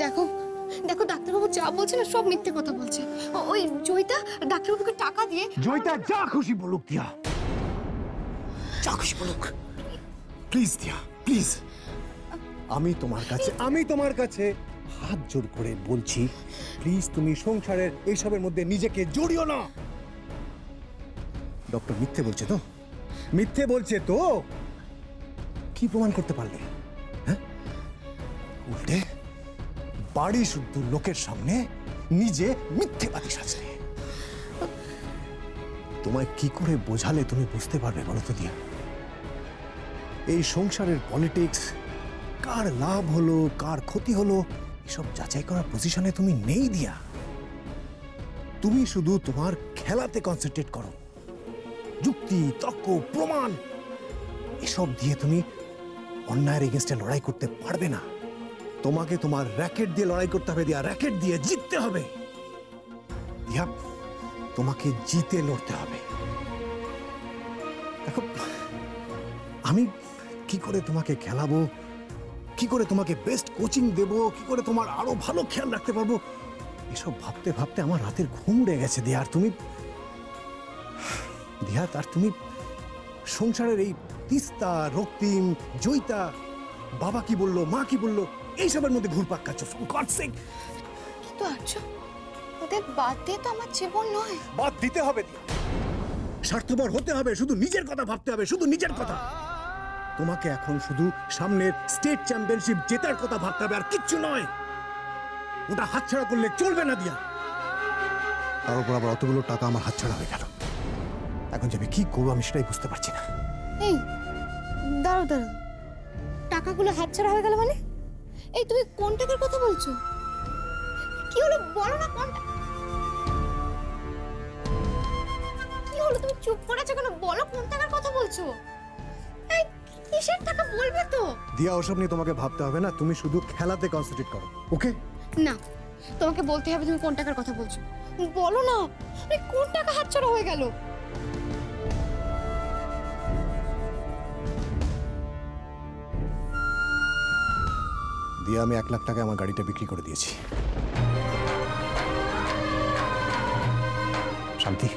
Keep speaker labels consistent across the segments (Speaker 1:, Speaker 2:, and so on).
Speaker 1: দেখো দেখো ডাক্তারবাবু যা বলছে না সব মিথ্যে কথা বলছে। ওই জয়িতা ডাক্তারবাবুকে টাকা দিয়ে
Speaker 2: জয়িতা যা খুশি বলুক দিয়া, যা খুশি বলুক। প্লিজ দিয়া প্লিজ, আমি তোমার কাছে হাত জোর করে বলছি, প্লিজ তুমি সংসারের এইসবের মধ্যে নিজেকে জড়িও না। ডক্টর মিথ্যে বলছে তো? মিথ্যে বলছে তো? কি প্রমাণ করতে পারলে? হ্যাঁ, উল্টে বাড়ি শুদ্ধ লোকের সামনে নিজে মিথ্যেবাদী সাজলে। তোমায় কি করে বোঝালে তুমি বুঝতে পারবে বলো তো দিয়া? এই সংসারের পলিটিক্স, কার লাভ হলো কার ক্ষতি হলো এসব যাচাই করার পজিশনে তুমি নেই দিয়া। তুমি শুধু তোমার খেলাতে কনসেন্ট্রেট করো। যুক্তি, তর্ক, প্রমাণ এসব দিয়ে তুমি অন্যায়ের এগেইনস্টে লড়াই করতে পারবে না। তোমাকে তোমার র্যাকেট দিয়ে লড়াই করতে হবে দিয়া, র্যাকেট দিয়ে জিততে হবে দিয়া, তোমাকে জিতে লড়তে হবে। দেখো, আমি কি করে তোমাকে খেলাবো, কি করে তোমাকে বেস্ট কোচিং দেব, কি করে তোমার আরো ভালো খেয়াল রাখতে পারবো, এসব ভাবতে ভাবতে আমার রাতের ঘুম উড়ে গেছে দিয়া। আর তুমি দিয়া, আর তুমি সংসারের এই তিস্তা, রক্তিম, জয়িতা, বাবা কি বললো, মা কি বললো, এইসবের মধ্যে ঘুরপাক খাচ্ছ।
Speaker 1: কিন্তু আচ্ছা, ওদের বাদ দিয়ে তো আমার জীবন নয়।
Speaker 2: বাদ দিতে হবে দিয়া, স্বার্থপর হতে হবে, শুধু নিজের কথা ভাবতে হবে, শুধু নিজের কথা। তোমাকে এখন শুধু সামনের স্টেট চ্যাম্পিয়নশিপ জেতার কথা ভাবতে হবে, আর কিচ্ছু নয়। ওটা হাতছাড়া করলে চলবে না দিয়া। তার উপর আবার অতগুলো টাকা আমার হাতছাড়া হয়ে গেল। এখন যে আমি কি করবো আমি সেটাই বুঝতে পারছি না।
Speaker 1: এই দাঁড়াও দাঁড়াও, টাকাগুলো হাতছাড়া হয়ে গেল মানে? এই তুমি কোন টাকার কথা বলছো? কি হলো বলো না, কোনটা? কি হলো তুমি চুপ করে আছো কেন? বলো কোন টাকার কথা বলছো? এই কিসের টাকা বলবে তো?
Speaker 2: দিয়া, ওসব নিয়ে তোমাকে ভাবতে হবে না, তুমি শুধু খেলাতে কনসেন্ট্রেট করো, ওকে?
Speaker 1: না, তোমাকে বলতে হবে তুমি কোন টাকার কথা বলছো। বলো না, কোন টাকা হাতছাড়া হয়ে গেল?
Speaker 2: দিয়া, আমি 1 লাখ টাকা আমার গাড়িটা বিক্রি করে দিয়েছি। শান্তি,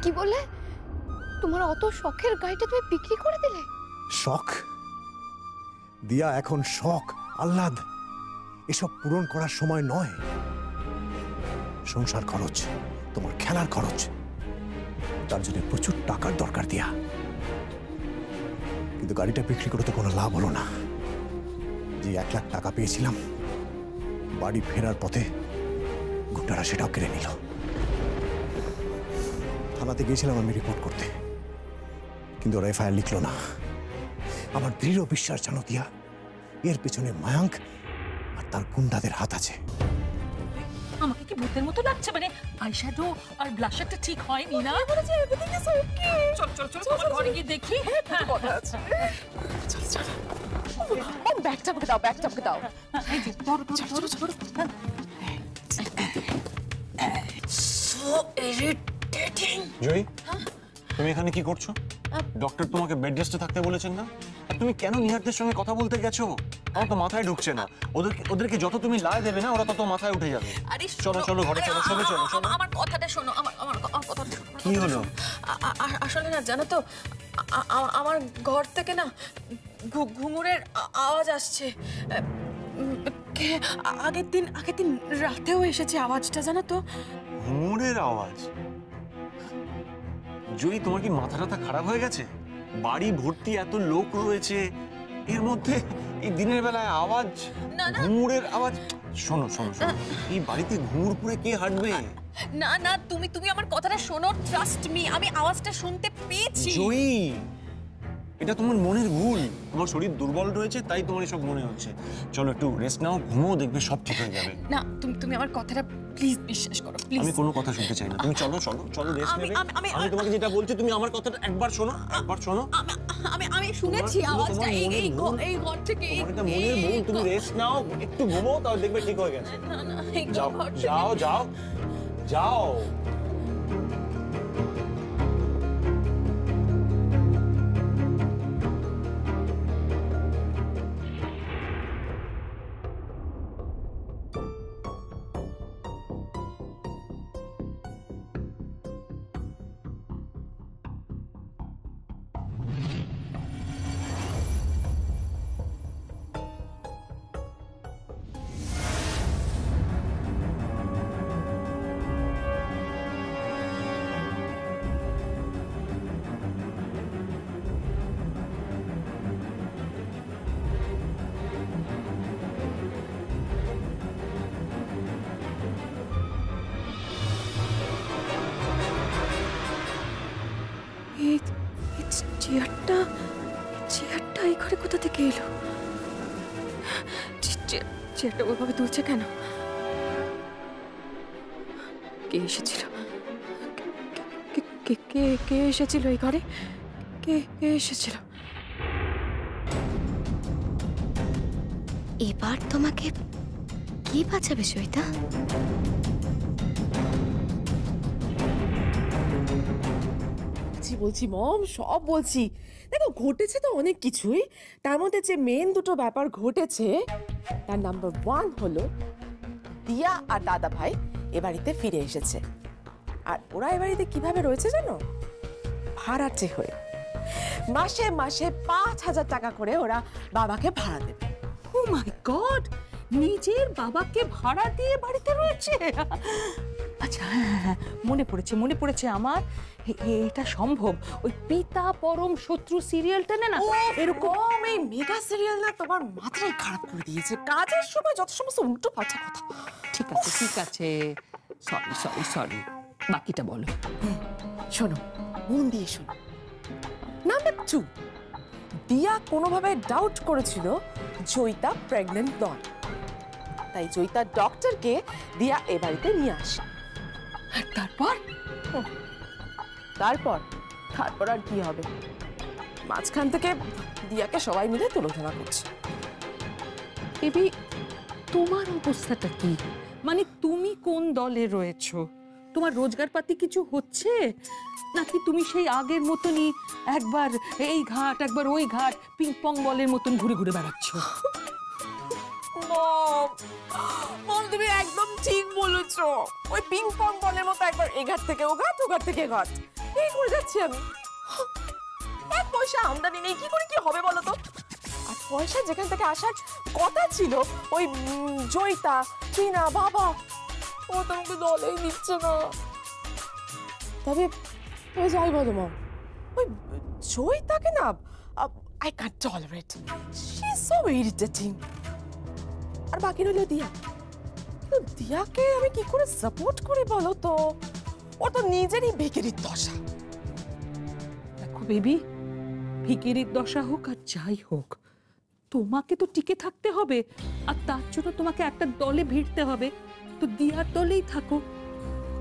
Speaker 1: কি বলে? তোমার অত শখের গাড়িটা তুমি বিক্রি করে দিলে?
Speaker 2: শখ দিয়া, এখন শখ আহ্লাদ এসব পূরণ করার সময় নয়। সংসার খরচ, তোমার খেলার খরচ, তার জন্য প্রচুর টাকার দরকার দিয়া। কিন্তু গাড়িটা বিক্রি করে তো কোনো লাভ হলো না। যে 1 লাখ টাকা পেয়েছিলাম, বাড়ি ফেরার পথে গুন্ডারা সেটাও কেড়ে নিল। থানাতে গিয়েছিলাম আমি রিপোর্ট করতে, কিন্তু ওরা এফআইআর লিখলো না। আমার দৃঢ় বিশ্বাস জানো দিয়া, এর পেছনে মায়াঙ্ক আর তার গুন্ডাদের হাত আছে।
Speaker 3: আমাকে কি ভূতের মতো লাগছে? মানে আইশ্যাডো আর ব্লাশারটা ঠিক হয়নি না? চল চল চল, তোমার ঘরে গিয়ে দেখি। কথা আছে, চল চল। ও ব্যাগটা আমাকে দাও, ব্যাগটা আমাকে দাও। এই যে ধরো ধরো ধরো। So irritating.
Speaker 4: জয়ী, তুমি এখানে কি করছো? ডক্টর তোমাকে বেড রেস্টে থাকতে বলেছেন না? আর তুমি কেন নিহারদের সঙ্গে কথা বলতে গেছো? আমার তো মাথায় ঢুকছে না। ওদেরকে যত তুমি লাই দেবে না, ওরা তত মাথায় উঠে যাবে। চলো চলো ঘরে চলো, সবে চলো চলো।
Speaker 3: আমার কথাটা শোনো, আমার কথাটা শোনো।
Speaker 4: কি হলো?
Speaker 3: আসলে না জানো তো, আমার ঘর থেকে না ঘুঙুরের আওয়াজ আসছে। আগের দিন রাতেও এসেছে আওয়াজটা, জানো তো?
Speaker 4: ঘুঙুরের আওয়াজ? জয়ী, তোমার কি মাথা টাথা খারাপ হয়ে গেছে? বাড়ি ভর্তি এত লোক রয়েছে, এর মধ্যে এই দিনের বেলায় আওয়াজ, ঘুঙুরের আওয়াজ? শোনো শোনো শোনো, এই বাড়িতে ঘুঙুর পুরে কে হাঁটবে?
Speaker 3: না না, তুমি আমার কথাটা শোনো, ট্রাস্ট মি, আমি আওয়াজটা শুনতে পেয়েছি।
Speaker 4: জয়ী, এটা তোমার মনের ভুল। তোমার শরীর দুর্বল রয়েছে, তাই তোমার এসব মনে হচ্ছে। চলো একটু রেস্ট নাও, ঘুমোও, দেখবে সব ঠিক হয়ে যাবে।
Speaker 3: না, তুমি আমার কথাটা প্লিজ বিশ্বাস করো, প্লিজ।
Speaker 4: আমি কোনো কথা শুনতে চাই না, তুমি চলো চলো চলো, রেস্ট নেবে। আমি তোমাকে যেটা বলছি, তুমি আমার কথাটা একবার শোনো, একবার শোনো।
Speaker 3: আমি শুনেছি আওয়াজটা এই ঘর থেকে।
Speaker 4: এটা মনের ভুল, তুমি রেস্ট নাও, একটু ঘুমোও, তাও দেখবে ঠিক হয়ে গেছে।
Speaker 3: না না,
Speaker 4: যাও যাও যাও যাও।
Speaker 3: চেয়ারটা চেয়ারটা এই ঘরে কোথা থেকে এলো? চেয়ারটা ওইভাবে তুলছে কেন? কে এসেছিল? কে এসেছিল এই ঘরে? কে এসেছিল?
Speaker 1: এবার তোমাকে কি বাঁচাবে সইতা?
Speaker 5: বলছি মম, সব বলছি। দেখো, ঘটেছে তো অনেক কিছুই। তার মধ্যে যে মেন দুটো ব্যাপার ঘটেছে, তার নাম্বার 1 হলো দিয়া আর দাদা ভাই এ বাড়িতে ফিরে এসেছে। আর ওরা এ বাড়িতে কিভাবে রয়েছে জানো? ভাড়াটে হয়ে। মাসে মাসে 5,000 টাকা করে ওরা বাবাকে ভাড়া দেবে।
Speaker 3: ও মাই গড, নিজের বাবাকে ভাড়া দিয়ে বাড়িতে রয়েছে? আচ্ছা, হ্যাঁ, মনে পড়েছে আমার। এটা সম্ভব ওই পিতা পরম শত্রু সিরিয়ালটা না?
Speaker 5: এরকম এই মেগা সিরিয়াল না তোমার মাথায় খারাপ করে দিয়েছে। কাজের সময় যত সমস্ত উল্টো পাল্টা কথা।
Speaker 3: ঠিক আছে, সরি, বাকিটা বলো।
Speaker 5: শোনো, মন দিয়ে শোনো। নাম্বার 2, দিয়া কোনোভাবে ডাউট করেছিল জয়িতা প্রেগন্যান্ট নয়। তাই জয়িতা ডক্টরকে দিয়া এ বাড়িতে নিয়ে আসে।
Speaker 3: আর তারপর
Speaker 5: আর কি হবে? মাঝখান থেকে দিয়াকে সবাই মিলে তুলোধনা করছে।
Speaker 3: বেবি, তোমার অবস্থাটা কি? মানে তুমি কোন দলে রয়েছো? তোমার রোজগার পাতি কিছু হচ্ছে, নাকি তুমি সেই আগের মতনই একবার এই ঘাট একবার ওই ঘাট পিং পং বলের মতন ঘুরে ঘুরে বেড়াচ্ছ?
Speaker 5: মম, তুমি একদম ঠিক বলেছো। ওই পিং পং বলের মতো একবার এ ঘাট থেকে ও ঘাট, ও ঘাট থেকে ঘাট, এই করে যাচ্ছি আমি। এক পয়সা আমদানি নেই, কি করে কি হবে বলো তো? আর পয়সা যেখান থেকে আসার কথা ছিল, ওই জয়িতা, চীনা, বাবা, ও তোমাকে দলেই নিচ্ছে না। তবে যাই বলো মম, ওই জয়িতাকে না I can't tolerate. She is so irritating. আর বাকি রইল দিয়া। দিয়াকে আমি কি করে সাপোর্ট করি বলো তো? ও তো নিজেরই ভিখারির দশা।
Speaker 3: দেখো বেবি, ভিখারির দশা হোক আর যাই হোক, তোমাকে তো টিকে থাকতে হবে। আর তার জন্য তোমাকে একটা দলে ভিড়তে হবে। তো দিয়ার দলেই থাকো।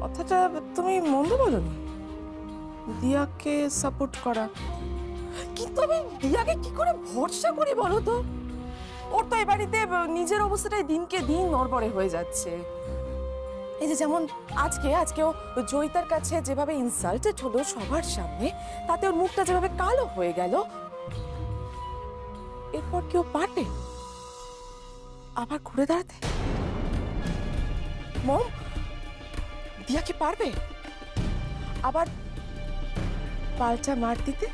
Speaker 5: কথাটা তুমি মন্দ বলোনি, দিয়াকে সাপোর্ট করা। কিন্তু আমি দিয়াকে কি করে ভরসা করি বলো তো? ওর তো এ বাড়িতে নিজের অবস্থাটাই দিনকে দিন নড়বড়ে হয়ে যাচ্ছে। এই যে যেমন আজকেও জয়িতার কাছে যেভাবে ইনসাল্টেড হলো সবার সামনে, তাতে ওর মুখটা যেভাবে কালো হয়ে গেল, এরপর কেউ পারবে আবার ঘুরে দাঁড়াতে? মম, দিয়া কি পারবে আবার পাল্টা মার দিতে?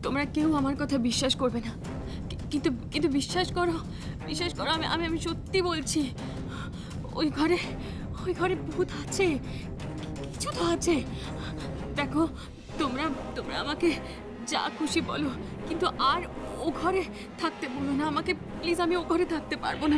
Speaker 6: তোমরা কেউ আমার কথা বিশ্বাস করবে না, কিন্তু বিশ্বাস করো আমি সত্যি বলছি। ওই ঘরে ভূত আছে, কিছু তো আছে। দেখো, তোমরা আমাকে যা খুশি বলো, কিন্তু আর ও ঘরে থাকতে বলো না আমাকে প্লিজ। আমি ও ঘরে থাকতে পারবো না।